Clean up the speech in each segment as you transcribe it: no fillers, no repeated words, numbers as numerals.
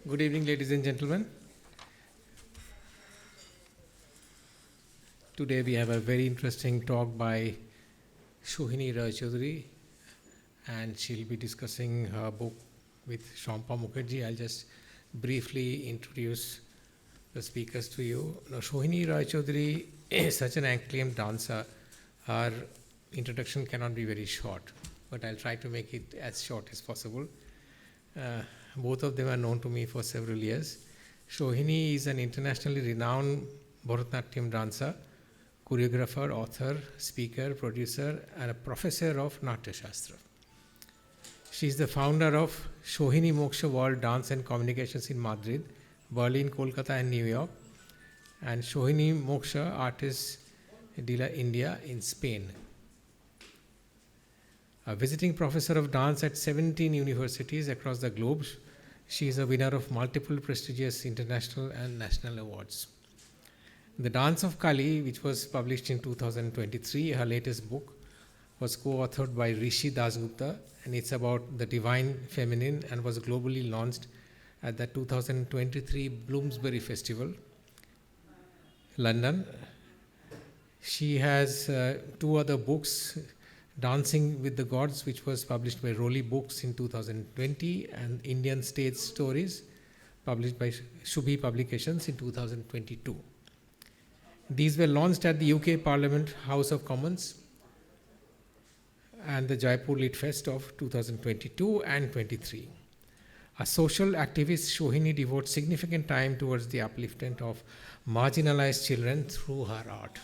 Good evening, ladies and gentlemen. Today we have a very interesting talk by Sohini Roychowdhury, and she'll be discussing her book with Shampa Mukherji. I'll just briefly introduce the speakers to you. Now, Sohini Roychowdhury is such an acclaimed dancer. Her introduction cannot be very short, but I'll try to make it as short as possible. Both of them are known to me for several years. Sohini is an internationally renowned Bharatnatyam dancer, choreographer, author, speaker, producer, and a professor of Natya Shastra. She is the founder of Sohini Moksha World Dance and Communications in Madrid, Berlin, Kolkata, and New York, and Sohini Moksha Artists de la India in Spain. A visiting professor of dance at 17 universities across the globe, she is a winner of multiple prestigious international and national awards. The Dance of Kali, which was published in 2023, her latest book, was co-authored by Rishi Dasgupta, and it's about the divine feminine and was globally launched at the 2023 Bloomsbury Festival, London. She has two other books, Dancing with the Gods, which was published by Rowley Books in 2020, and Indian Stage Stories, published by Shubhi Publications in 2022. These were launched at the UK Parliament House of Commons and the Jaipur Lit Fest of 2022 and 23. A social activist, Sohini devotes significant time towards the upliftment of marginalized children through her art.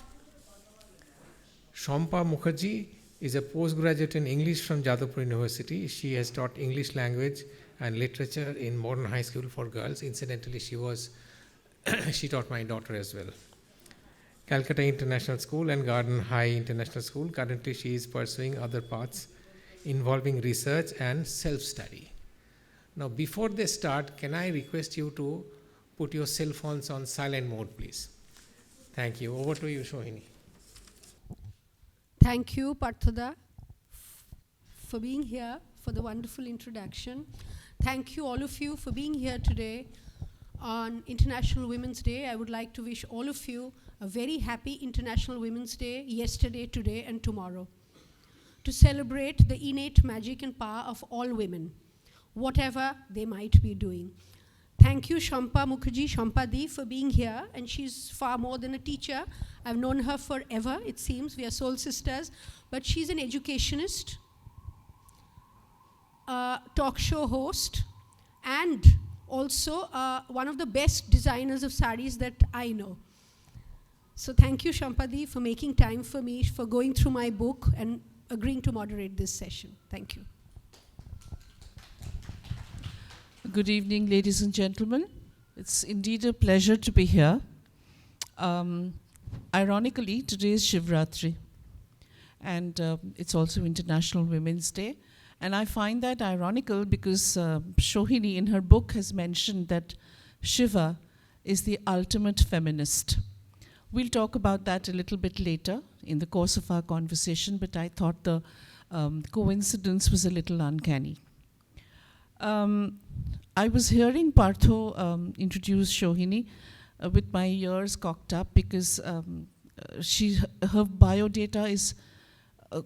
Shampa Mukherji is a postgraduate in English from Jadavpur University. She has taught English language and literature in Modern High School for Girls. Incidentally, she taught my daughter as well. Calcutta International School and Garden High International School. Currently, she is pursuing other paths involving research and self-study. Now, before they start, can I request you to put your cell phones on silent mode, please? Thank you. Over to you, Sohini. Thank you, Parthada, for being here, for the wonderful introduction. Thank you, all of you, for being here today on International Women's Day. I would like to wish all of you a very happy International Women's Day, yesterday, today, and tomorrow, to celebrate the innate magic and power of all women, whatever they might be doing. Thank you, Shampa Mukherji, Shampa Di, for being here, and she's far more than a teacher. I've known her forever, it seems. We are soul sisters, but she's an educationist, a talk show host, and also one of the best designers of saris that I know. So thank you, Shampa Di, for making time for me, for going through my book and agreeing to moderate this session. Thank you. Good evening, ladies and gentlemen. It's indeed a pleasure to be here. Ironically, today is Shivratri, and it's also International Women's Day. And I find that ironical because Sohini in her book has mentioned that Shiva is the ultimate feminist. We'll talk about that a little bit later in the course of our conversation, but I thought the coincidence was a little uncanny. I was hearing Partho introduce Sohini with my ears cocked up because her biodata is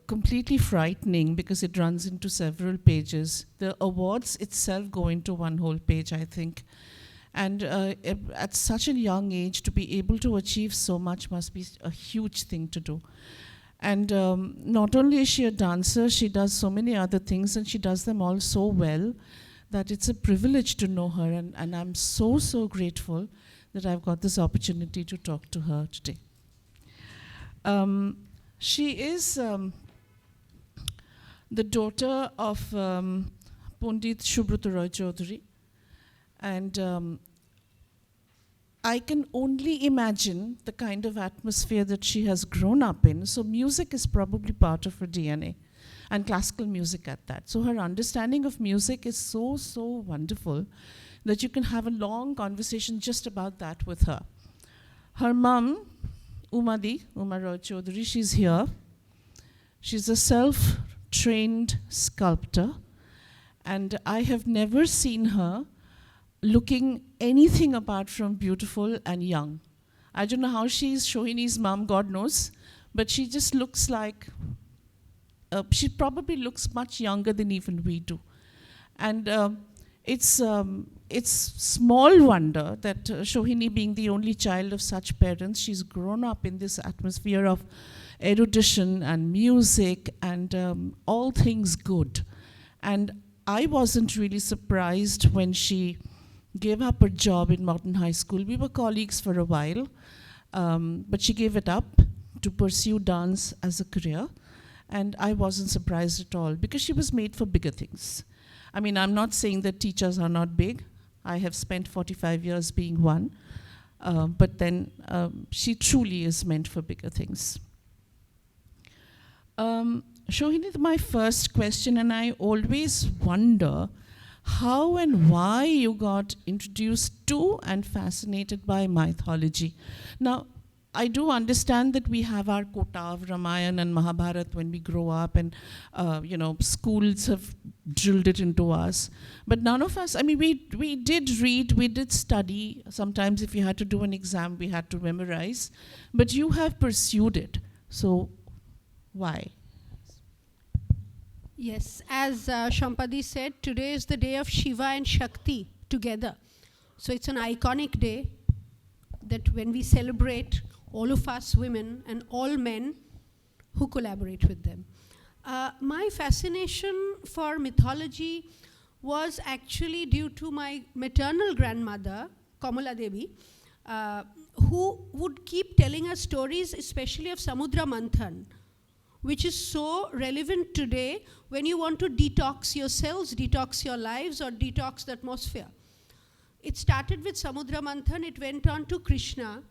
completely frightening because it runs into several pages. The awards itself go into one whole page, I think. And at such a young age, to be able to achieve so much must be a huge thing to do. And not only is she a dancer, she does so many other things, and she does them all so well that it's a privilege to know her, and I'm so, so grateful that I've got this opportunity to talk to her today. She is the daughter of Pandit Shubhrata Roychowdhury, and I can only imagine the kind of atmosphere that she has grown up in. So music is probably part of her DNA, and classical music at that. So her understanding of music is so, so wonderful that you can have a long conversation just about that with her. Her mom, Uma Roychowdhury, she's here. She's a self-trained sculptor, and I have never seen her looking anything apart from beautiful and young. I don't know how she's Sohini's mom, God knows, but she just looks like, she probably looks much younger than even we do. And it's small wonder that Sohini, being the only child of such parents, she's grown up in this atmosphere of erudition and music and all things good. And I wasn't really surprised when she gave up her job in Modern High School. We were colleagues for a while, but she gave it up to pursue dance as a career. And I wasn't surprised at all, because she was made for bigger things. I mean, I'm not saying that teachers are not big. I have spent 45 years being one. But then she truly is meant for bigger things. Sohini, my first question, and I always wonder how and why you got introduced to and fascinated by mythology. Now, I do understand that we have our quota of Ramayana and Mahabharata when we grow up, and schools have drilled it into us. But none of us, I mean, we did read, we did study. Sometimes if you had to do an exam, we had to memorize. But you have pursued it. So why? Yes, as Shampadi said, today is the day of Shiva and Shakti together. So it's an iconic day that when we celebrate all of us women and all men who collaborate with them. My fascination for mythology was actually due to my maternal grandmother, Kamala Devi, who would keep telling us stories, especially of Samudra Manthan, which is so relevant today when you want to detox yourselves, detox your lives, or detox the atmosphere. It started with Samudra Manthan, it went on to Krishna,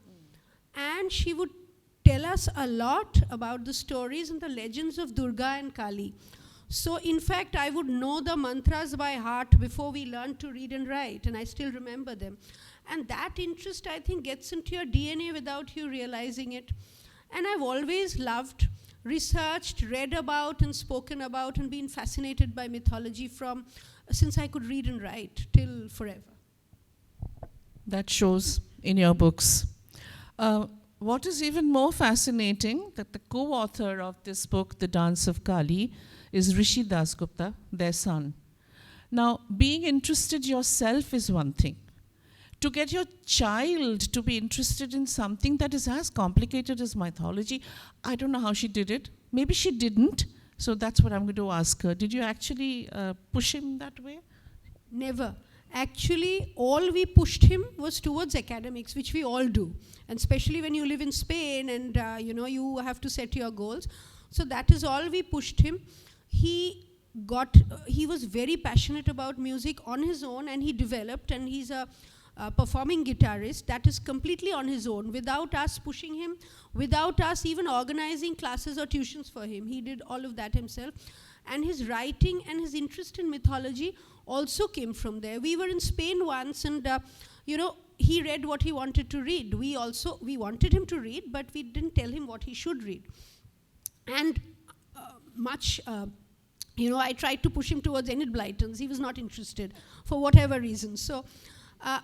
and she would tell us a lot about the stories and the legends of Durga and Kali. So in fact, I would know the mantras by heart before we learned to read and write, and I still remember them. And that interest, I think, gets into your DNA without you realizing it. And I've always loved, researched, read about, and spoken about, and been fascinated by mythology from since I could read and write till forever. That shows in your books. What is even more fascinating, that the co-author of this book, The Dance of Kali, is Rishi Dasgupta, their son. Now, being interested yourself is one thing. To get your child to be interested in something that is as complicated as mythology, I don't know how she did it. Maybe she didn't, so that's what I'm going to ask her. Did you actually push him that way? Never. Actually, all we pushed him was towards academics, which we all do. And especially when you live in Spain and you have to set your goals. So that is all we pushed him. He was very passionate about music on his own, and he developed, and he's a performing guitarist that is completely on his own, without us pushing him, without us even organizing classes or tuitions for him. He did all of that himself. And his writing and his interest in mythology also came from there. We were in Spain once, and he read what he wanted to read. We wanted him to read, but we didn't tell him what he should read. And I tried to push him towards Enid Blyton's. He was not interested for whatever reason. So,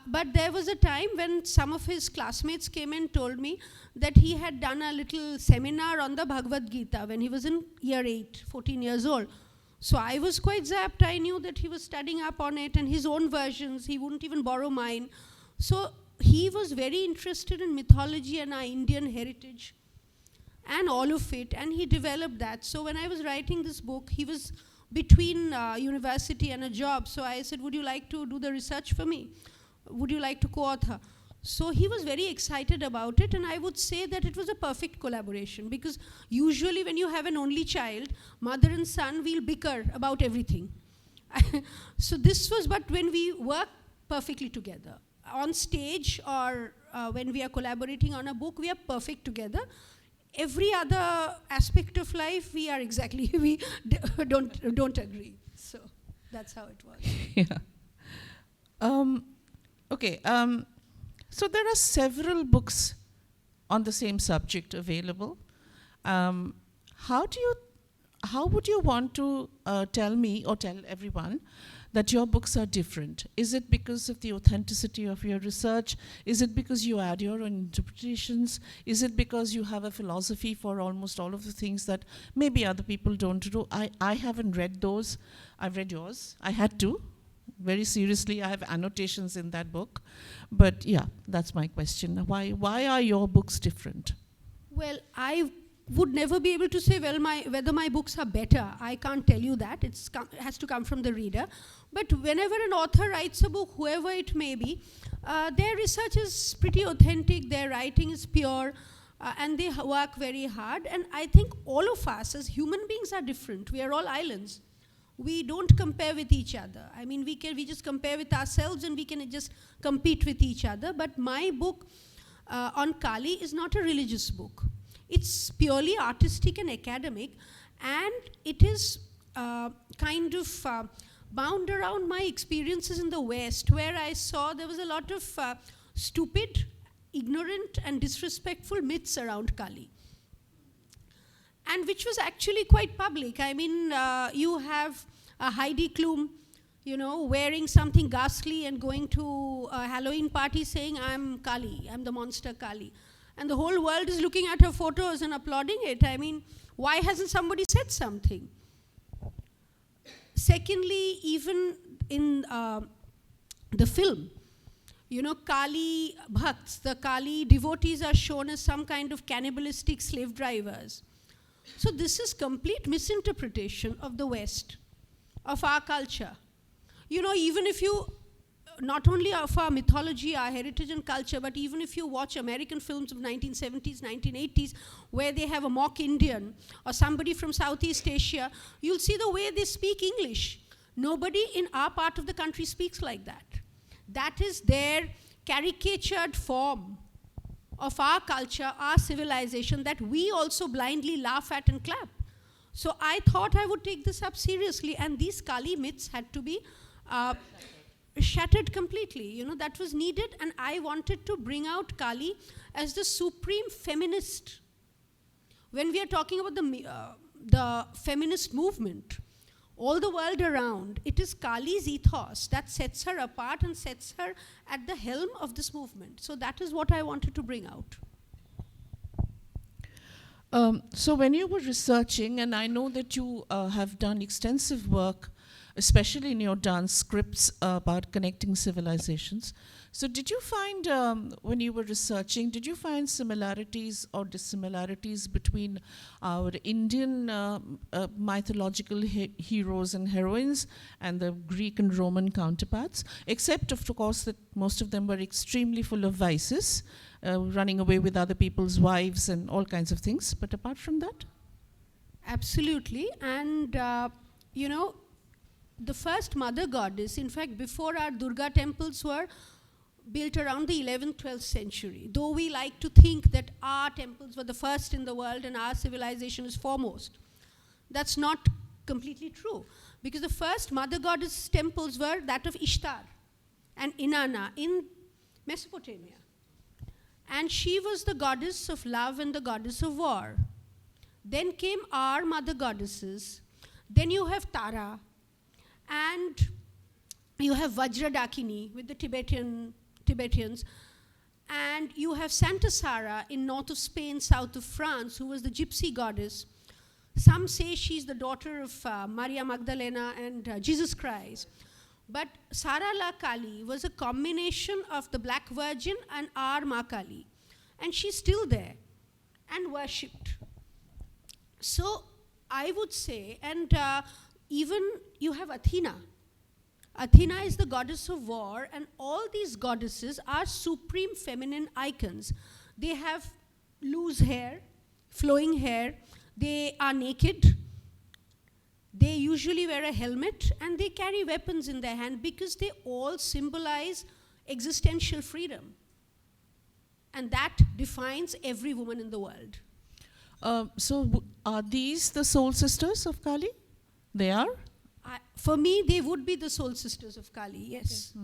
but there was a time when some of his classmates came and told me that he had done a little seminar on the Bhagavad Gita when he was in year 8, 14 years old. So I was quite zapped. I knew that he was studying up on it and his own versions. He wouldn't even borrow mine. So he was very interested in mythology and our Indian heritage and all of it, and he developed that. So when I was writing this book, he was between university and a job. So I said, would you like to do the research for me? Would you like to co-author? So he was very excited about it, and I would say that it was a perfect collaboration, because usually when you have an only child, mother and son will bicker about everything. So this was, but when we work perfectly together, on stage or when we are collaborating on a book, we are perfect together. Every other aspect of life, we are exactly, we don't agree. So that's how it was. Yeah. Okay. So there are several books on the same subject available. How would you want to tell me or tell everyone that your books are different? Is it because of the authenticity of your research? Is it because you add your own interpretations? Is it because you have a philosophy for almost all of the things that maybe other people don't do? I haven't read those. I've read yours. I had to. Very seriously, I have annotations in that book. But yeah, that's my question. Why are your books different? Well, I would never be able to say, well, whether my books are better. I can't tell you that. It has to come from the reader. But whenever an author writes a book, whoever it may be, their research is pretty authentic, their writing is pure, and they work very hard. And I think all of us as human beings are different. We are all islands. We don't compare with each other. I mean, we just compare with ourselves and we can just compete with each other. But my book on Kali is not a religious book. It's purely artistic and academic, and it is kind of bound around my experiences in the West, where I saw there was a lot of stupid, ignorant, and disrespectful myths around Kali, and which was actually quite public. I mean, you have Heidi Klum, wearing something ghastly and going to a Halloween party saying, I'm Kali, I'm the monster Kali. And the whole world is looking at her photos and applauding it. I mean, why hasn't somebody said something? Secondly, even in the film, Kali Bhakts, the Kali devotees are shown as some kind of cannibalistic slave drivers. So this is complete misinterpretation of the West, of our culture. Even if you, not only of our mythology, our heritage and culture, but even if you watch American films of 1970s, 1980s, where they have a mock Indian or somebody from Southeast Asia, you'll see the way they speak English. Nobody in our part of the country speaks like that. That is their caricatured form of our culture, our civilization, that we also blindly laugh at and clap. So I thought I would take this up seriously, and these Kali myths had to be shattered completely. That was needed, and I wanted to bring out Kali as the supreme feminist. When we are talking about the feminist movement, all the world around, it is Kali's ethos that sets her apart and sets her at the helm of this movement. So that is what I wanted to bring out. So when you were researching, and I know that you have done extensive work, especially in your dance scripts about connecting civilizations. So did you find, when you were researching, did you find similarities or dissimilarities between our Indian mythological heroes and heroines and the Greek and Roman counterparts? Except, of course, that most of them were extremely full of vices, running away with other people's wives and all kinds of things. But apart from that? Absolutely. And, the first mother goddess, in fact, before our Durga temples were built around the 11th, 12th century. Though we like to think that our temples were the first in the world and our civilization is foremost. That's not completely true. Because the first mother goddess temples were that of Ishtar and Inanna in Mesopotamia. And she was the goddess of love and the goddess of war. Then came our mother goddesses. Then you have Tara. And you have Vajradakini with the Tibetans. And you have Santa Sara in north of Spain, south of France, who was the gypsy goddess. Some say she's the daughter of Maria Magdalena and Jesus Christ. But Sara La Kali was a combination of the Black Virgin and our Ma Kali. And she's still there and worshipped. So I would say, and even you have Athena. Athena is the goddess of war, and all these goddesses are supreme feminine icons. They have loose hair, flowing hair, they are naked, they usually wear a helmet, and they carry weapons in their hand because they all symbolize existential freedom. And that defines every woman in the world. So are these the soul sisters of Kali? They are? For me, they would be the soul sisters of Kali, yes.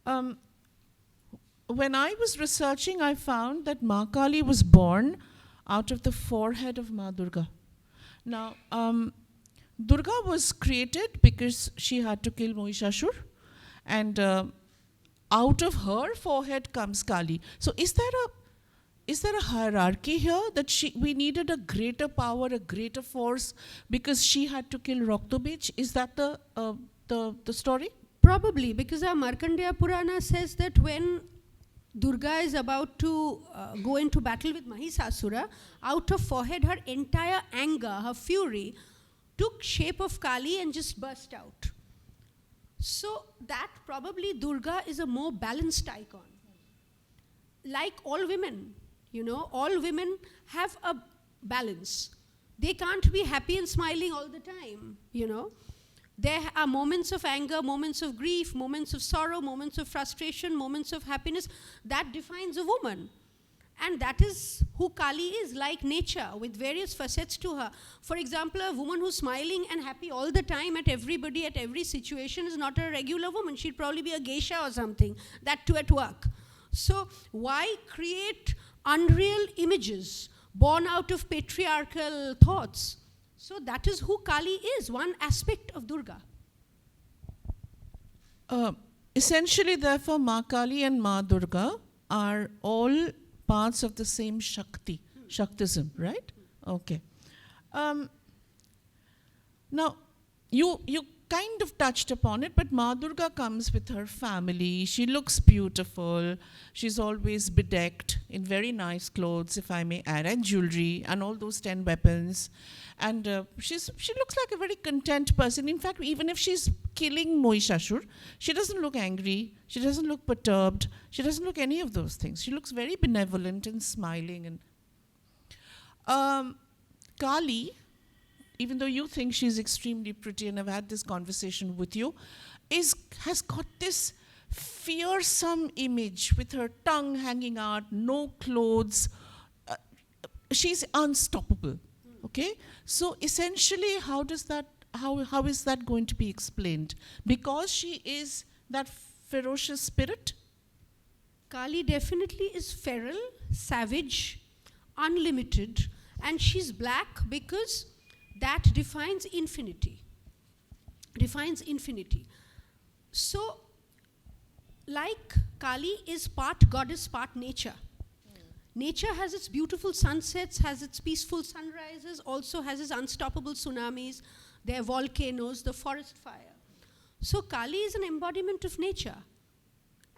Okay. When I was researching, I found that Ma Kali was born out of the forehead of Ma Durga. Now, Durga was created because she had to kill Mahishasur, and out of her forehead comes Kali. So is there a hierarchy here that we needed a greater power, a greater force because she had to kill Raktobij? Is that the story? Probably, because our Markandeya Purana says that when Durga is about to go into battle with Mahisasura, out of forehead her entire anger, her fury, took shape of Kali and just burst out. So that probably Durga is a more balanced icon. Like all women, all women have a balance. They can't be happy and smiling all the time, There are moments of anger, moments of grief, moments of sorrow, moments of frustration, moments of happiness. That defines a woman. And that is who Kali is, like nature, with various facets to her. For example, a woman who's smiling and happy all the time at everybody, at every situation, is not a regular woman. She'd probably be a geisha or something, that too at work. So why create unreal images born out of patriarchal thoughts? So that is who Kali is, one aspect of Durga. Essentially, therefore, Ma Kali and Ma Durga are all parts of the same Shakti, Shaktism, right? Okay. Now, you kind of touched upon it, but Ma Durga comes with her family. She looks beautiful. She's always bedecked in very nice clothes, if I may add, and jewelry, and all those 10 weapons. And she looks like a very content person. In fact, even if she's killing Mahishasur, she doesn't look angry. She doesn't look perturbed. She doesn't look any of those things. She looks very benevolent and smiling. And Kali, even though you think she's extremely pretty, and I've had this conversation with you, has got this fearsome image with her tongue hanging out, no clothes. She's unstoppable. Okay, so essentially, how is that going to be explained? Because she is that ferocious spirit? Kali definitely is feral, savage, unlimited, and she's black because that defines infinity. So, like Kali is part goddess, part nature. Nature has its beautiful sunsets, has its peaceful sunrises, also has its unstoppable tsunamis, their volcanoes, the forest fire. So Kali is an embodiment of nature.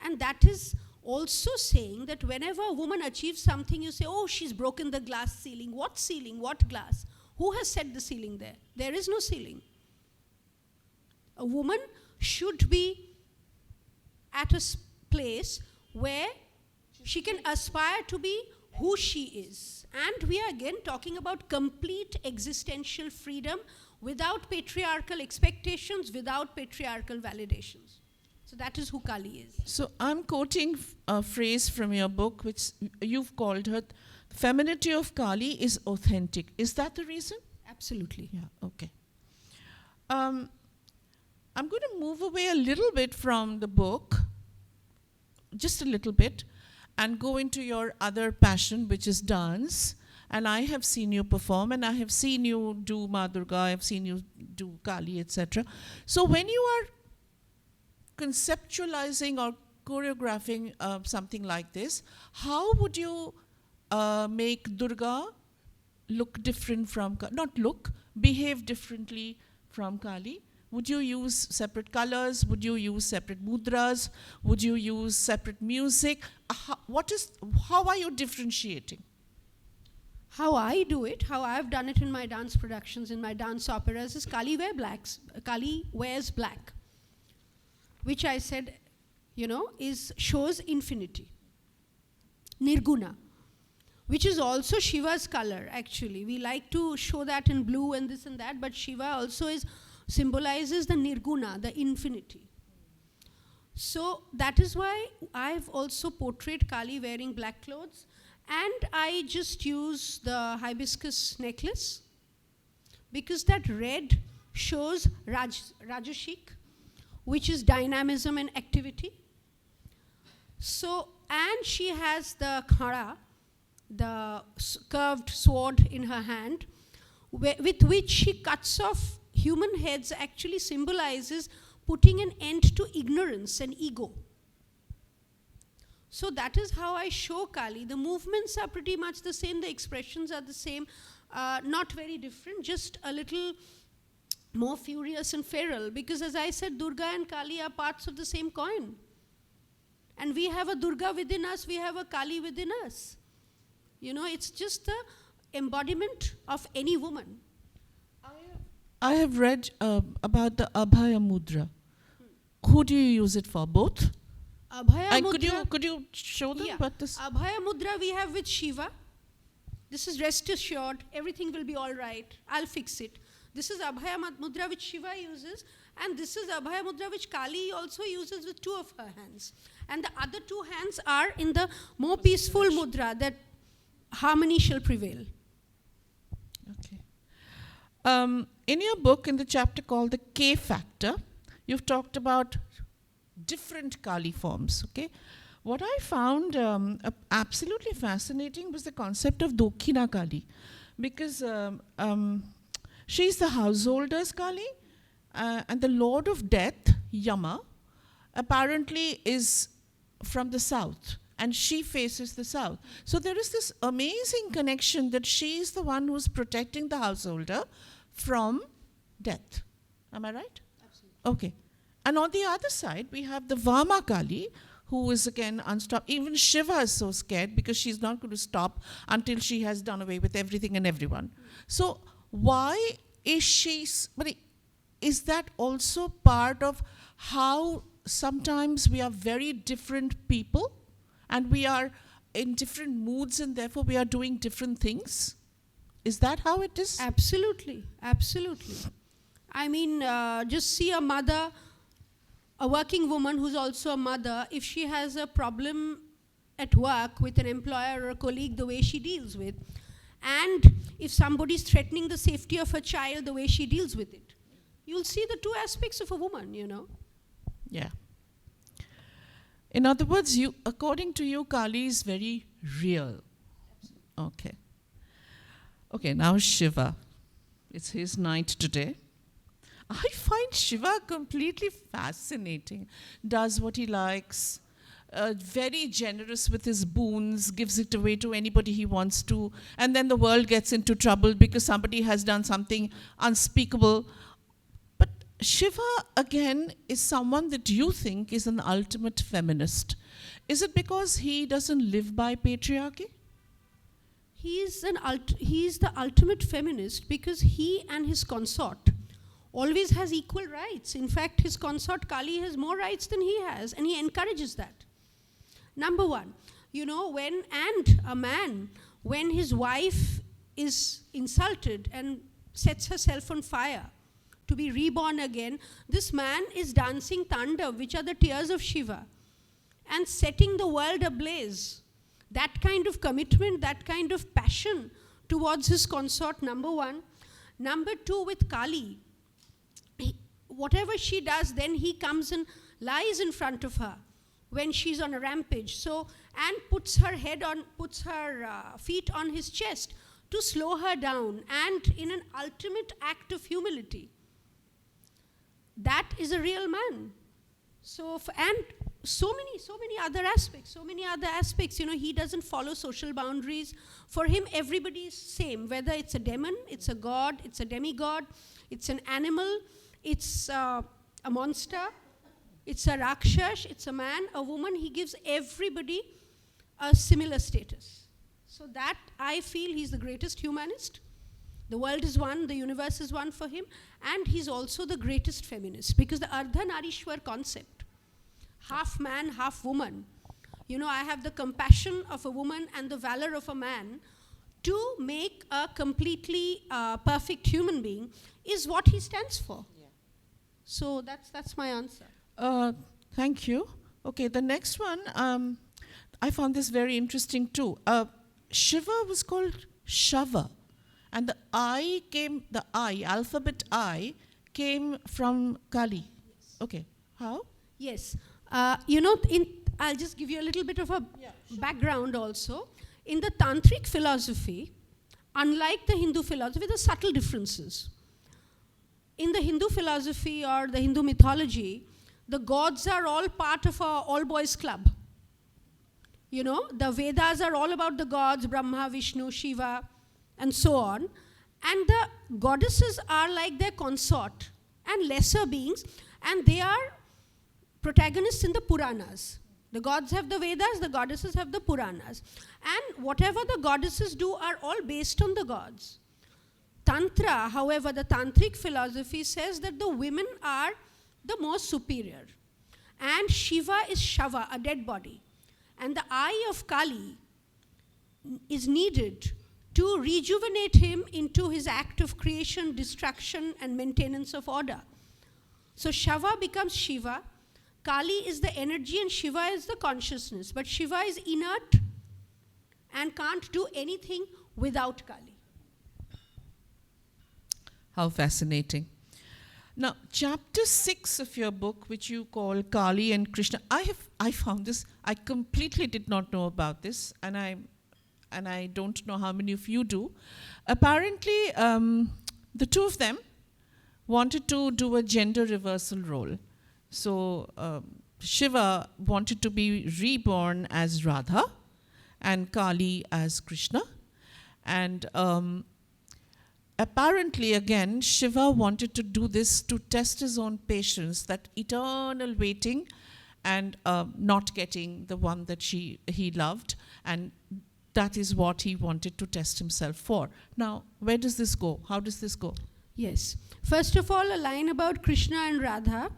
And that is also saying that whenever a woman achieves something, you say, oh, she's broken the glass ceiling. What ceiling? What glass? Who has set the ceiling there? There is no ceiling. A woman should be at a place where she can aspire to be who she is. And we are again talking about complete existential freedom without patriarchal expectations, without patriarchal validations. So that is who Kali is. So I'm quoting a phrase from your book, which you've called her, femininity of Kali is authentic. Is that the reason? Absolutely. Yeah, okay. I'm going to move away a little bit from the book, just a little bit, and go into your other passion, which is dance. And I have seen you perform, and I have seen you do Ma Durga, I have seen you do Kali, etc. So when you are conceptualizing or choreographing something like this, how would you make Durga look different from, behave differently from Kali? Would you use separate colors? Would you use separate mudras? Would you use separate music? How are you differentiating? How I do it, how I've done it in my dance productions, in my dance operas, is Kali wears black, which I said, shows infinity. Nirguna, which is also Shiva's color, actually. We like to show that in blue and this and that, but Shiva also symbolizes the Nirguna, the infinity. So that is why I've also portrayed Kali wearing black clothes, and I just use the hibiscus necklace because that red shows Rajashik, which is dynamism and activity. So, and she has the khara, the curved sword in her hand, with which she cuts off human heads actually symbolizes putting an end to ignorance and ego. So that is how I show Kali. The movements are pretty much the same, the expressions are the same, not very different, just a little more furious and feral, because as I said, Durga and Kali are parts of the same coin. And we have a Durga within us, we have a Kali within us. You know, it's just the embodiment of any woman. I have read about the Abhaya Mudra. Who do you use it for? Both? Abhaya Mudra. Could you show them what this? Abhaya Mudra we have with Shiva. This is rest assured, everything will be all right, I'll fix it. This is Abhaya Mudra which Shiva uses, and this is Abhaya Mudra which Kali also uses with 2 of her hands. And the other 2 hands are in the more peaceful mudra, that harmony shall prevail. Okay. In your book, in the chapter called the K Factor, you've talked about different Kali forms, okay? What I found absolutely fascinating was the concept of Dokkhina Kali, because she's the householder's Kali, and the Lord of Death, Yama, apparently is from the south, and she faces the south. So there is this amazing connection that she is the one who's protecting the householder from death. Am I right? Absolutely. Okay. And on the other side, we have the Vama Kali, who is again unstoppable. Even Shiva is so scared because she's not going to stop until she has done away with everything and everyone. So why is she, but is that also part of how sometimes we are very different people and we are in different moods and therefore we are doing different things? Is that how it is? Absolutely, absolutely. I mean, just see a mother, a working woman who's also a mother, if she has a problem at work with an employer or a colleague, the way she deals with, and if somebody's threatening the safety of her child, the way she deals with it. You'll see the 2 aspects of a woman, you know. Yeah. In other words, according to you, Kali is very real. Okay. Okay, now Shiva. It's his night today. I find Shiva completely fascinating. Does what he likes, very generous with his boons, gives it away to anybody he wants to, and then the world gets into trouble because somebody has done something unspeakable. But Shiva, again, is someone that you think is an ultimate feminist. Is it because he doesn't live by patriarchy? He's the ultimate feminist because he and his consort always has equal rights. In fact, his consort Kali has more rights than he has, and he encourages that. Number 1, you know, when a man, when his wife is insulted and sets herself on fire to be reborn again, this man is dancing Tandav, which are the tears of Shiva, and setting the world ablaze. That kind of commitment, that kind of passion towards his consort, number 1. Number 2, with Kali, whatever she does, then he comes and lies in front of her when she's on a rampage. So, and puts her feet on his chest to slow her down, and in an ultimate act of humility. That is a real man. So, and so many other aspects, you know, he doesn't follow social boundaries. For him, everybody is same, whether it's a demon, it's a god, it's a demigod, it's an animal, it's a monster, it's a rakshas, it's a man, a woman. He gives everybody a similar status. So that, I feel, he's the greatest humanist. The world is one, the universe is one for him, and he's also the greatest feminist, because the Ardhanarishwar concept, half man, half woman, you know, I have the compassion of a woman and the valor of a man to make a completely perfect human being, is what he stands for. Yeah. So that's my answer. Thank you. Okay, the next one, I found this very interesting too. Shiva was called Shava, and the alphabet I came from Kali. Yes. Okay, how? Yes. You know, I'll just give you a little bit of a background also. In the Tantric philosophy, unlike the Hindu philosophy, there are subtle differences. in the Hindu philosophy or the Hindu mythology, the gods are all part of a all-boys club. You know, the Vedas are all about the gods, Brahma, Vishnu, Shiva, and so on. And the goddesses are like their consort and lesser beings, and they are protagonists in the Puranas. The gods have the Vedas, the goddesses have the Puranas. And whatever the goddesses do are all based on the gods. Tantra, however, the tantric philosophy says that the women are the most superior. And Shiva is Shava, a dead body. And the eye of Kali is needed to rejuvenate him into his act of creation, destruction, and maintenance of order. So Shava becomes Shiva, Kali is the energy and Shiva is the consciousness. But Shiva is inert and can't do anything without Kali. How fascinating. Now, chapter 6 of your book, which you call Kali and Krishna, I found this, I completely did not know about this, and I don't know how many of you do. Apparently, the two of them wanted to do a gender reversal role. So Shiva wanted to be reborn as Radha and Kali as Krishna. And apparently, again, Shiva wanted to do this to test his own patience, that eternal waiting and not getting the one that he loved. And that is what he wanted to test himself for. Now, where does this go? How does this go? Yes. First of all, a line about Krishna and Radha.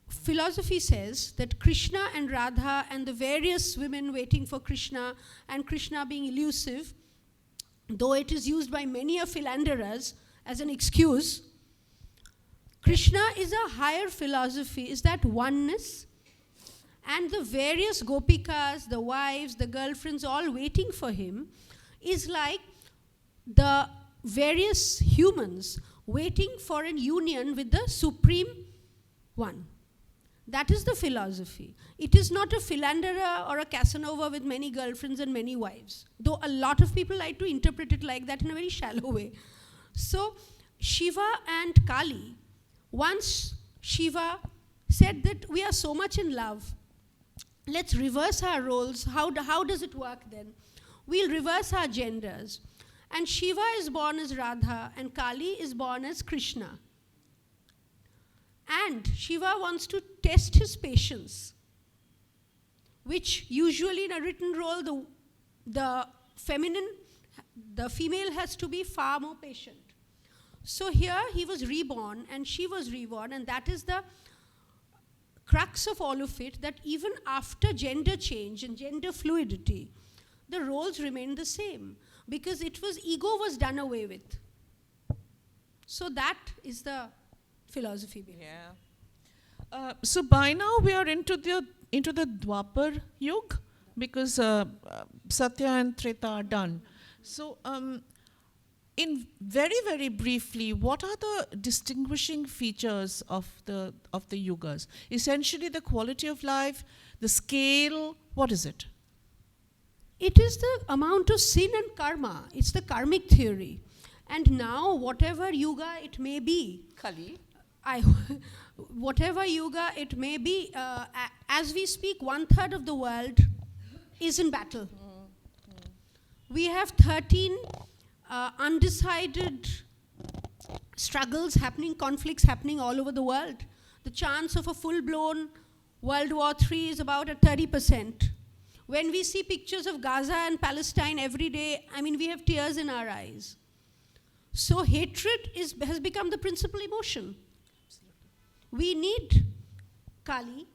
Philosophy says that Krishna and Radha and the various women waiting for Krishna and Krishna being elusive, though it is used by many of philanderers as an excuse, Krishna is a higher philosophy, is that oneness, and the various gopikas, the wives, the girlfriends, all waiting for him, is like the various humans waiting for an union with the Supreme One. That is the philosophy. It is not a philanderer or a Casanova with many girlfriends and many wives, though a lot of people like to interpret it like that in a very shallow way. So Shiva and Kali, once Shiva said that we are so much in love, let's reverse our roles. How does it work then? We'll reverse our genders. And Shiva is born as Radha and Kali is born as Krishna. And Shiva wants to test his patience, which usually in a written role, the female has to be far more patient. So here he was reborn and she was reborn, and that is the crux of all of it, that even after gender change and gender fluidity, the roles remain the same, because ego was done away with. So that is the philosophy behind. Yeah. So by now we are into the Dwapar Yug, because Satya and Treta are done. So in very, very briefly, what are the distinguishing features of the yugas? Essentially the quality of life, the scale, what is it? It is the amount of sin and karma. It's the karmic theory. And now whatever yuga it may be, Kali. Whatever yuga it may be, as we speak, 1/3 of the world is in battle. We have 13 undecided struggles happening, conflicts happening all over the world. The chance of a full-blown World War III is about at 30%. When we see pictures of Gaza and Palestine every day, we have tears in our eyes. So hatred has become the principal emotion. We need Kali.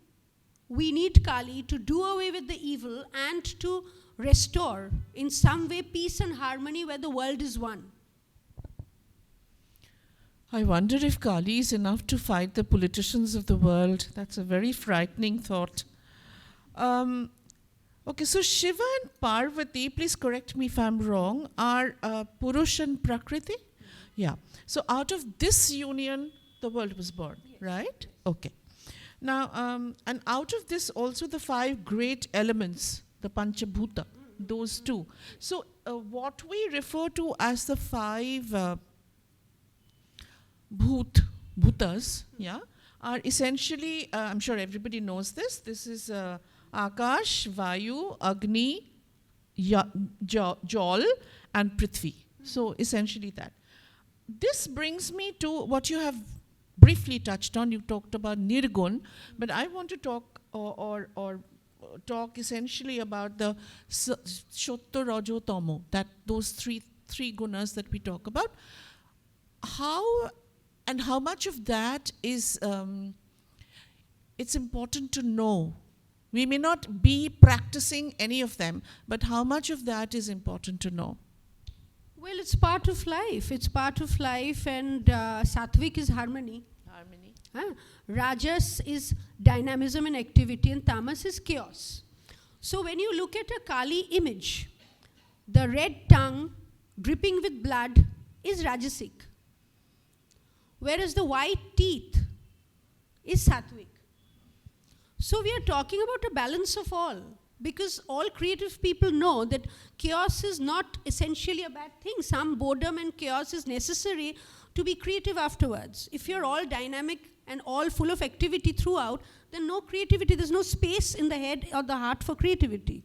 We need Kali to do away with the evil and to restore, in some way, peace and harmony where the world is one. I wonder if Kali is enough to fight the politicians of the world. That's a very frightening thought. Okay, so Shiva and Parvati, please correct me if I'm wrong, are Purush and Prakriti? Yeah. So out of this union, the world was born, yes. Right? Okay. Now, and out of this also the 5 great elements, the Panchabhuta, those two. So what we refer to as the 5 bhutas, yeah, are essentially, I'm sure everybody knows this. This is Akash, Vayu, Agni, Jal, and Prithvi. So essentially that. This brings me to what you have briefly touched on. You talked about Nirgun, but I want to talk or talk essentially about the Shotto, Rajo, Tomo, that those three gunas that we talk about. How and how much of that is it's important to know. We may not be practicing any of them, but how much of that is important to know? Well, it's part of life. It's part of life, and Sattvic is harmony. Rajas is dynamism and activity, and Tamas is chaos. So when you look at a Kali image, the red tongue dripping with blood is Rajasic, whereas the white teeth is Sattvic. So we are talking about a balance of all, because all creative people know that chaos is not essentially a bad thing. Some boredom and chaos is necessary to be creative afterwards. If you're all dynamic and all full of activity throughout, then no creativity, there's no space in the head or the heart for creativity.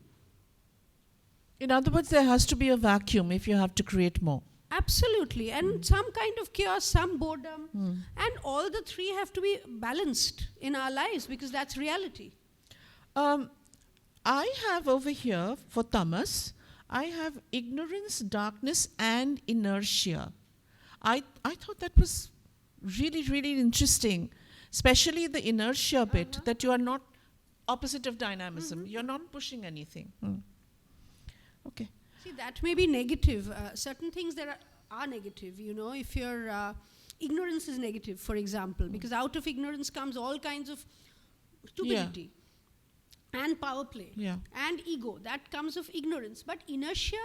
In other words, there has to be a vacuum if you have to create more. Absolutely, and some kind of chaos, some boredom, and all the three have to be balanced in our lives, because that's reality. I have over here, for Tamas, I have ignorance, darkness, and inertia. I thought that was really, really interesting, especially the inertia bit, that you are not opposite of dynamism. You're not pushing anything. Okay. See, that may be negative. Certain things that are negative, you know, if your ignorance is negative, for example, because out of ignorance comes all kinds of stupidity. And power play, and ego, that comes of ignorance. But inertia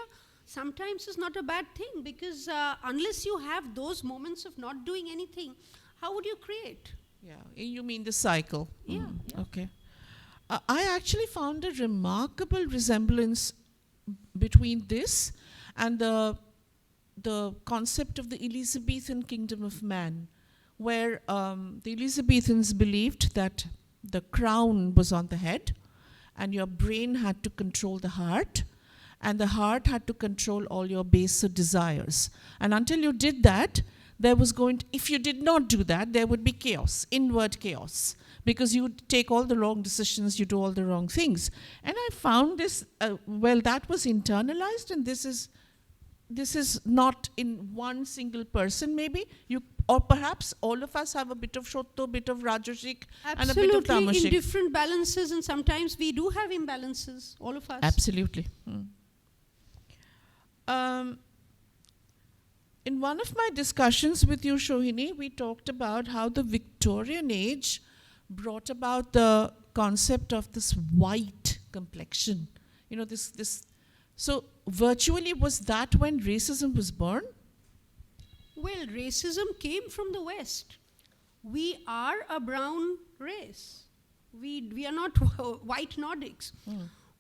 sometimes is not a bad thing, because unless you have those moments of not doing anything, how would you create? Yeah, you mean the cycle. Yeah. Okay. I actually found a remarkable resemblance between this and the concept of the Elizabethan kingdom of man, where the Elizabethans believed that the crown was on the head, and your brain had to control the heart, and the heart had to control all your baser desires. And until you did that, there was if you did not do that, there would be chaos, inward chaos, because you would take all the wrong decisions, you do all the wrong things. And I found this, that was internalized, and this is not in one single person, maybe. Or perhaps all of us have a bit of Shotto, bit of Rajasic, and a bit of Tamasic. Absolutely, in different balances, and sometimes we do have imbalances, all of us. Absolutely. In one of my discussions with you, Sohini, we talked about how the Victorian age brought about the concept of this white complexion. You know, this. So virtually, was that when racism was born? Well, racism came from the West. We are a brown race. We are not white Nordics.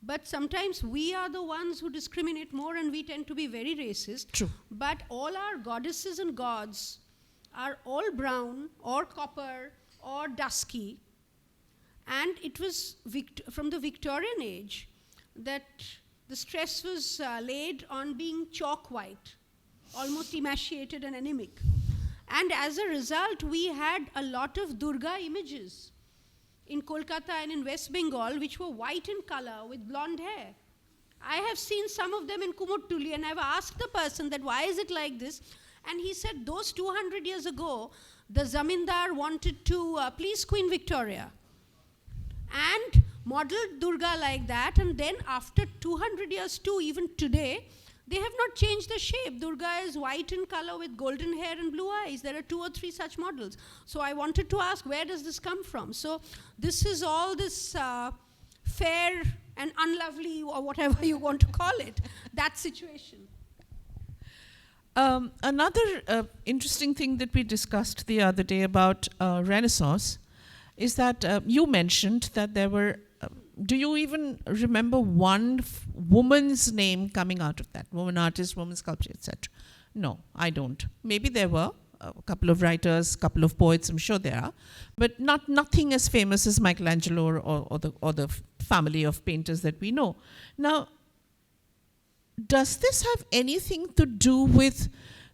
But sometimes we are the ones who discriminate more, and we tend to be very racist. True. But all our goddesses and gods are all brown or copper or dusky. And it was from the Victorian age that the stress was laid on being chalk white, almost emaciated and anemic. And as a result, we had a lot of Durga images in Kolkata and in West Bengal, which were white in color with blonde hair. I have seen some of them in Kumutuli, and I've asked the person that why is it like this? And he said those 200 years ago, the Zamindar wanted to please Queen Victoria and modeled Durga like that. And then after 200 years too, even today, they have not changed the shape. Durga is white in color with golden hair and blue eyes. There are 2 or 3 such models. So I wanted to ask, where does this come from? So this is all this fair and unlovely, or whatever you want to call it, that situation. Another interesting thing that we discussed the other day about Renaissance is that you mentioned that there were, do you even remember one woman's name coming out of that? Woman artist, woman sculpture, etc. No, I don't. Maybe there were. a couple of writers, a couple of poets, I'm sure there are, but nothing as famous as Michelangelo or the family of painters that we know. Now, does this have anything to do with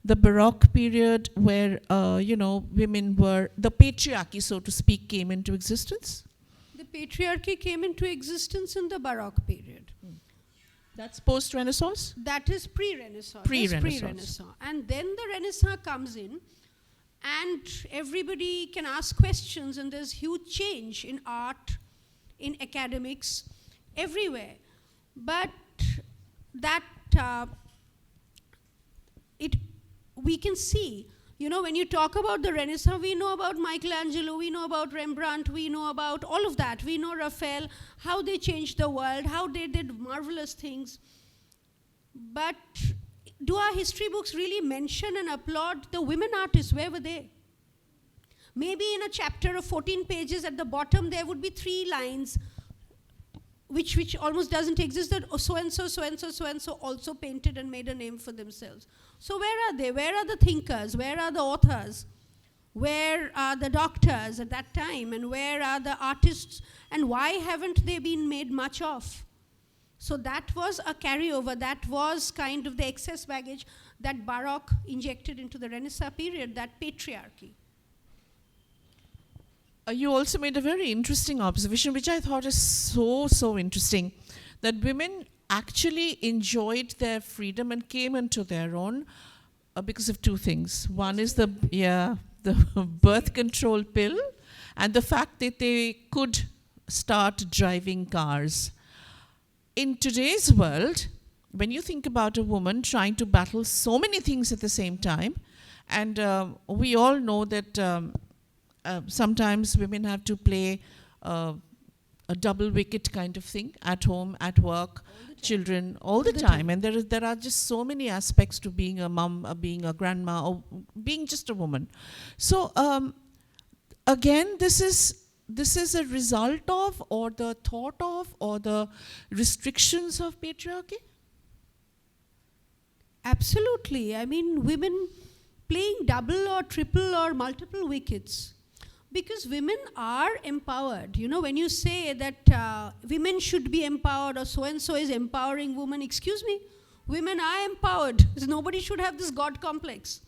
the Baroque period where, women were, the patriarchy, so to speak, came into existence? The patriarchy came into existence in the Baroque period. That's post-Renaissance? That is pre-Renaissance. Pre-Renaissance. Pre-Renaissance. And then the Renaissance comes in, and everybody can ask questions, and there's huge change in art, in academics, everywhere. But that we can see, when you talk about the Renaissance, we know about Michelangelo, we know about Rembrandt, we know about all of that. We know Raphael, how they changed the world, how they did marvelous things. But do our history books really mention and applaud the women artists? Where were they? Maybe in a chapter of 14 pages at the bottom there would be 3 lines which almost doesn't exist, that so-and-so, so-and-so, so-and-so also painted and made a name for themselves. So where are they? Where are the thinkers? Where are the authors? Where are the doctors at that time? And where are the artists? And why haven't they been made much of? So that was a carryover. That was kind of the excess baggage that Baroque injected into the Renaissance period, that patriarchy. You also made a very interesting observation, which I thought is so interesting, that women actually enjoyed their freedom and came into their own because of 2 things. One is the birth control pill, and the fact that they could start driving cars. In today's world, when you think about a woman trying to battle so many things at the same time, and we all know that sometimes women have to play a double wicket kind of thing at home, at work, children, all the time. And there are just so many aspects to being a mum, being a grandma, or being just a woman. So again, this is a result of, or the thought of, or the restrictions of patriarchy? Absolutely. I mean, women playing double or triple or multiple wickets. Because women are empowered. When you say that women should be empowered or so-and-so is empowering women, excuse me, women are empowered. Nobody should have this God complex.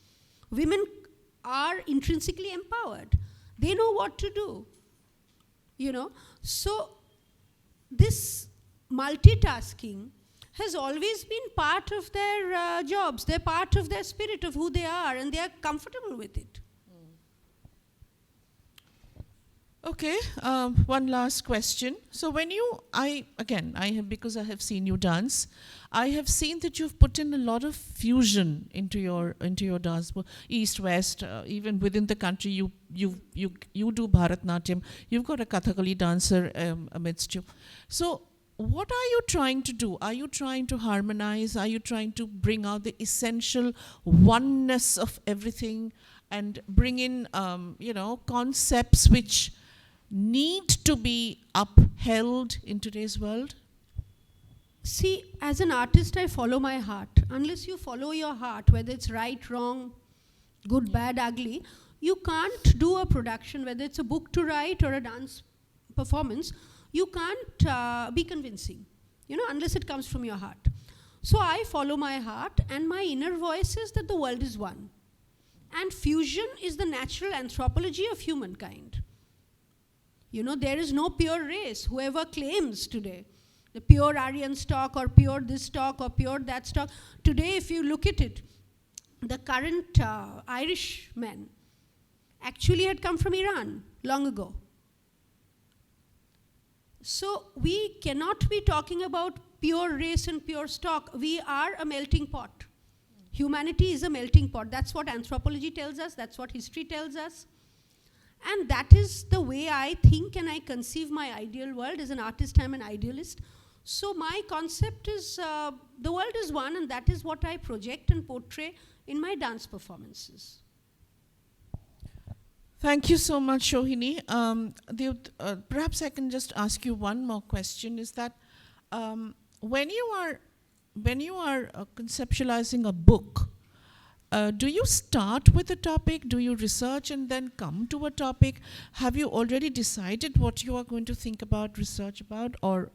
Women are intrinsically empowered. They know what to do. So this multitasking has always been part of their jobs. They're part of their spirit of who they are, and they are comfortable with it. Okay, one last question. So when because I have seen you dance, I have seen that you've put in a lot of fusion into your dance, East, West, even within the country. You do Bharatnatyam. You've got a Kathakali dancer amidst you. So what are you trying to do? Are you trying to harmonize? Are you trying to bring out the essential oneness of everything and bring in concepts which need to be upheld in today's world? See, as an artist, I follow my heart. Unless you follow your heart, whether it's right, wrong, good, bad, ugly, you can't do a production, whether it's a book to write or a dance performance, you can't be convincing, unless it comes from your heart. So I follow my heart, and my inner voice is that the world is one. And fusion is the natural anthropology of humankind. There is no pure race. Whoever claims today, the pure Aryan stock or pure this stock or pure that stock, today if you look at it, the current Irish men actually had come from Iran long ago. So we cannot be talking about pure race and pure stock. We are a melting pot. Humanity is a melting pot. That's what anthropology tells us. That's what history tells us. And that is the way I think and I conceive my ideal world. As an artist, I'm an idealist. So my concept is the world is one, and that is what I project and portray in my dance performances. Thank you so much, Sohini. Perhaps I can just ask you one more question, is that when you are conceptualizing a book, Do you start with a topic? Do you research and then come to a topic? Have you already decided what you are going to think about, research about, or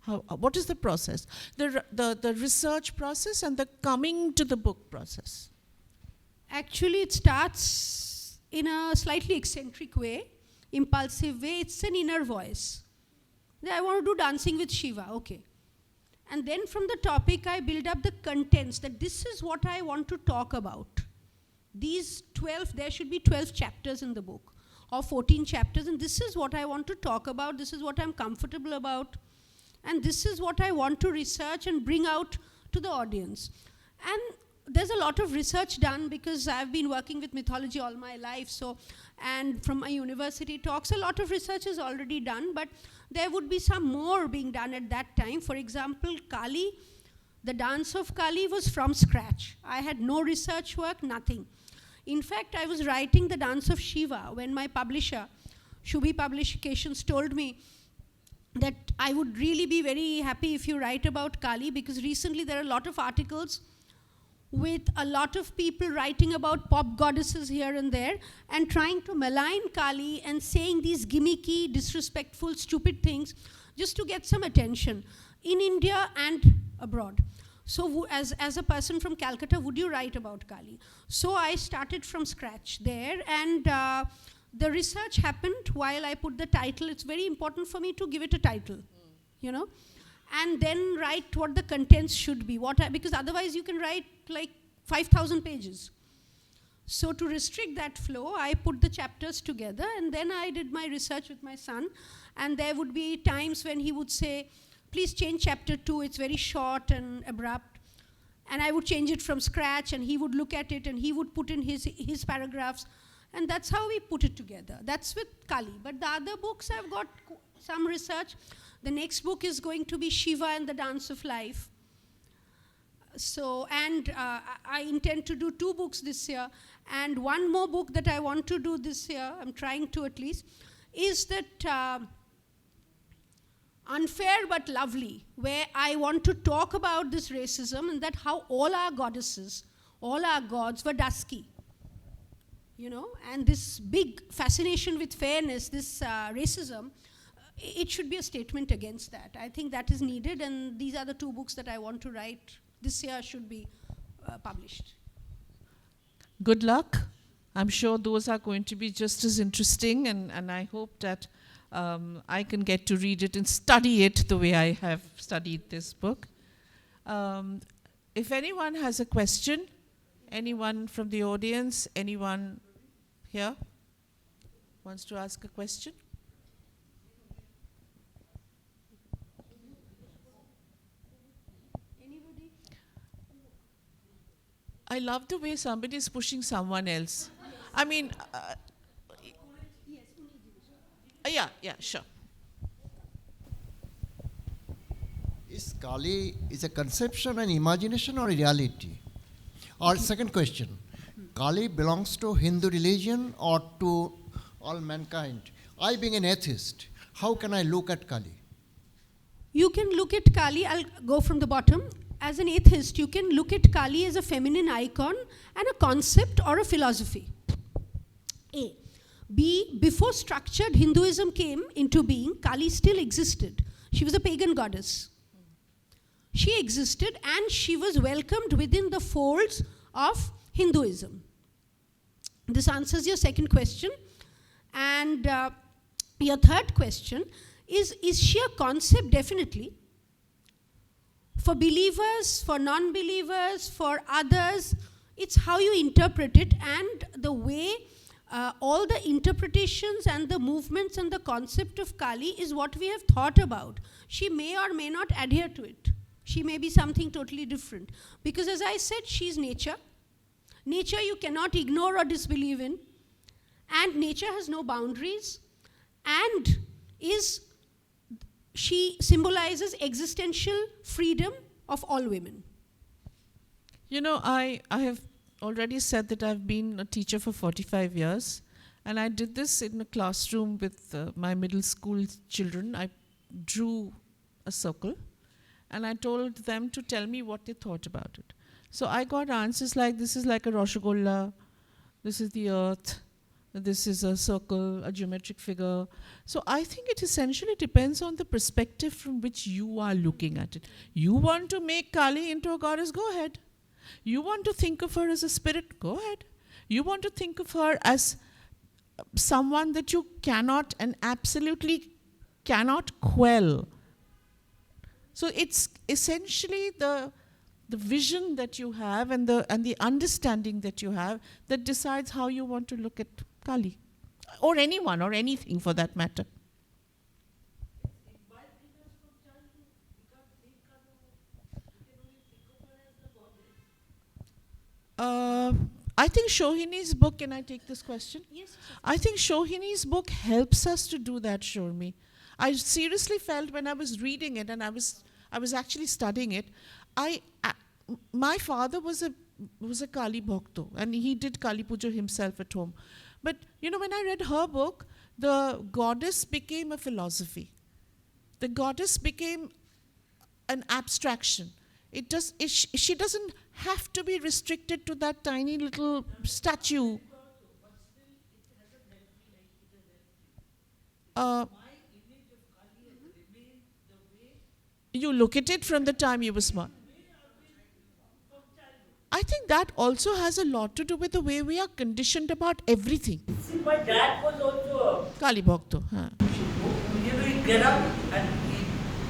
what is the process? The research process and the coming to the book process. Actually, it starts in a slightly eccentric way, impulsive way. It's an inner voice. I want to do dancing with Shiva, okay. And then from the topic, I build up the contents, that this is what I want to talk about. These 12, there should be 12 chapters in the book, or 14 chapters, and this is what I want to talk about, this is what I'm comfortable about, and this is what I want to research and bring out to the audience. And there's a lot of research done because I've been working with mythology all my life, and from my university talks, a lot of research is already done, but there would be some more being done at that time. For example, Kali, the dance of Kali was from scratch. I had no research work, nothing. In fact, I was writing the dance of Shiva when my publisher, Shubhi Publications, told me that I would really be very happy if you write about Kali, because recently there are a lot of articles with a lot of people writing about pop goddesses here and there and trying to malign Kali and saying these gimmicky, disrespectful, stupid things just to get some attention in India and abroad. So as a person from Calcutta, would you write about Kali? So I started from scratch there, and the research happened while I put the title. It's very important for me to give it a title, you know, and then write what the contents should be. Because otherwise you can write like 5,000 pages. So to restrict that flow, I put the chapters together, and then I did my research with my son, and there would be times when he would say, please change chapter 2, it's very short and abrupt. And I would change it from scratch, and he would look at it, and he would put in his paragraphs. And that's how we put it together. That's with Kali. But the other books, I've got some research. The next book is going to be Shiva and the Dance of Life. So, and I intend to do 2 books this year. And one more book that I want to do this year, I'm trying to at least, is that Unfair But Lovely, where I want to talk about this racism and that how all our goddesses, all our gods were dusky. You know, and this big fascination with fairness, this racism, it should be a statement against that. I think that is needed, and these are the 2 books that I want to write this year should be published. Good luck. I'm sure those are going to be just as interesting, and I hope that I can get to read it and study it the way I have studied this book. If anyone has a question, anyone from the audience, anyone here wants to ask a question? Anybody? I love the way somebody is pushing someone else. I mean, yeah, sure. Is Kali is a conception and imagination or a reality? Or second question, Kali belongs to Hindu religion or to all mankind? I being an atheist, how can I look at Kali? You can look at Kali, I'll go from the bottom. As an atheist, you can look at Kali as a feminine icon and a concept or a philosophy. A. B. Before structured Hinduism came into being, Kali still existed. She was a pagan goddess. She existed and she was welcomed within the folds of Hinduism. This answers your second question. And your third question is she a concept? Definitely. For believers, for non-believers, for others, it's how you interpret it, and the way all the interpretations and the movements and the concept of Kali is what we have thought about. She may or may not adhere to it. She may be something totally different. Because as I said, she's nature. Nature you cannot ignore or disbelieve in. And nature has no boundaries. And she symbolizes existential freedom of all women. You know, I have already said that I've been a teacher for 45 years, and I did this in a classroom with my middle school children. I drew a circle, and I told them to tell me what they thought about it. So I got answers like, this is like a Rasgulla, this is the earth, this is a circle, a geometric figure. So I think it essentially depends on the perspective from which you are looking at it. You want to make Kali into a goddess, go ahead. You want to think of her as a spirit, go ahead. You want to think of her as someone that you cannot and absolutely cannot quell. So it's essentially the vision that you have and the understanding that you have that decides how you want to look at Kali, or anyone, or anything for that matter. I think Sohini's book, can I take this question? Yes. I think Sohini's book helps us to do that, Shormi. I seriously felt when I was reading it, and I was actually studying it, my father was a Kali Bhakto, and he did Kali Puja himself at home. But when I read her book, the goddess became a philosophy. The goddess became an abstraction. She doesn't have to be restricted to that tiny little statue. You look at it from the time you were small. I think that also has a lot to do with the way we are conditioned about everything. See, my dad was also Kali Bhakto. Huh. he'd get up and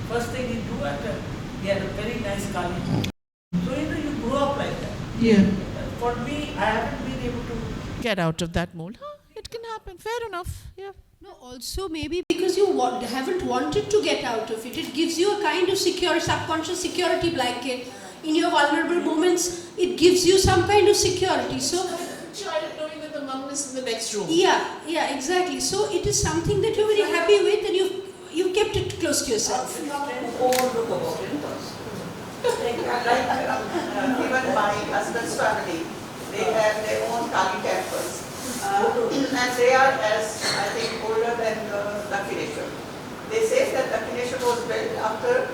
first thing he'd do, and he had a very nice Kali. So, you grew up like that. Yeah. For me, I haven't been able to Get out of that mold. It can happen. Fair enough. Yeah. No, also maybe because you haven't wanted to get out of it. It gives you a kind of subconscious security blanket. In your vulnerable moments, it gives you some kind of security. So, Child knowing that the mum is in the next room. yeah, exactly. So it is something that you're very happy with, and you've kept it close to yourself. overlook about it. Even my husband's family, they have their own Kali temples. And they are, as I think, older than Dakshineshwar. They say that Dakshineshwar was built after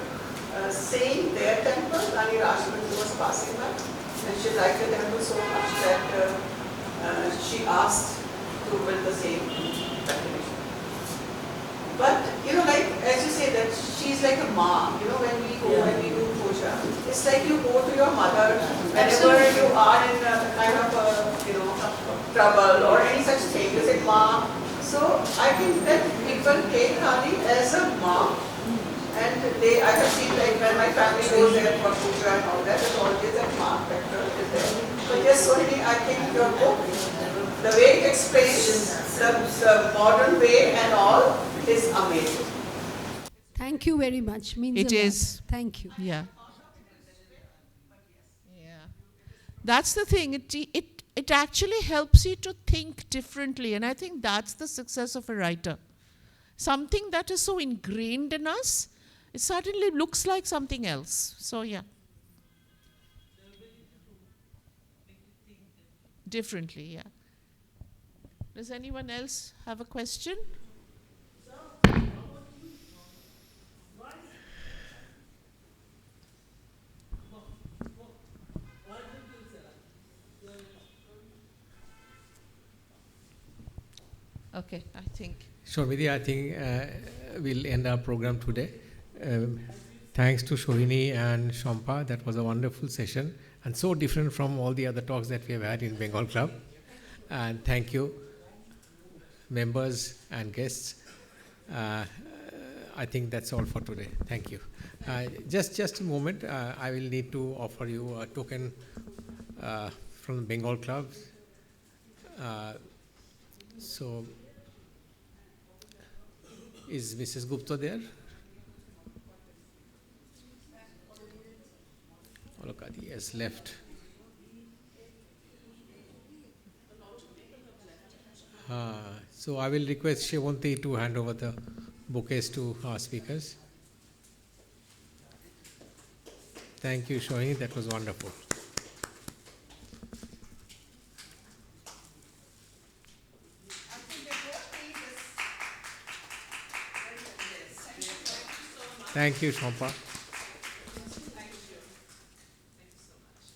seeing their temple. Rani Rashmati was passing by, and she liked the temple so much that she asked to build the same Dakshineshwar. But, as you say, that she's like a mom. When we go, when we do puja, it's like you go to your mother whenever you are in a kind of, trouble or any such thing. You say, Mom. So I think that people take Kali as a mom. And I have seen, like, when my family goes there for puja and all that, there's always that mom factor is there. But yes, Sohini, I think your book, the way it explains the modern way and all, is amazing. Thank you very much. Means It a lot. is. Thank you. Yeah. That's the thing. It actually helps you to think differently, and I think that's the success of a writer. Something that is so ingrained in us, it suddenly looks like something else. So yeah. Differently, yeah. Does anyone else have a question? Okay, I think. Shormidi, I think we'll end our program today. Thanks to Sohini and Shampa. That was a wonderful session and so different from all the other talks that we have had in Bengal Club. And thank you, members and guests. I think that's all for today. Thank you. Just a moment. I will need to offer you a token from the Bengal Club. So, is Mrs. Gupta there? Olokadi has left. So I will request Shevanti to hand over the bouquets to our speakers. Thank you, Sohini. That was wonderful. Thank you, Shampa.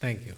Thank you.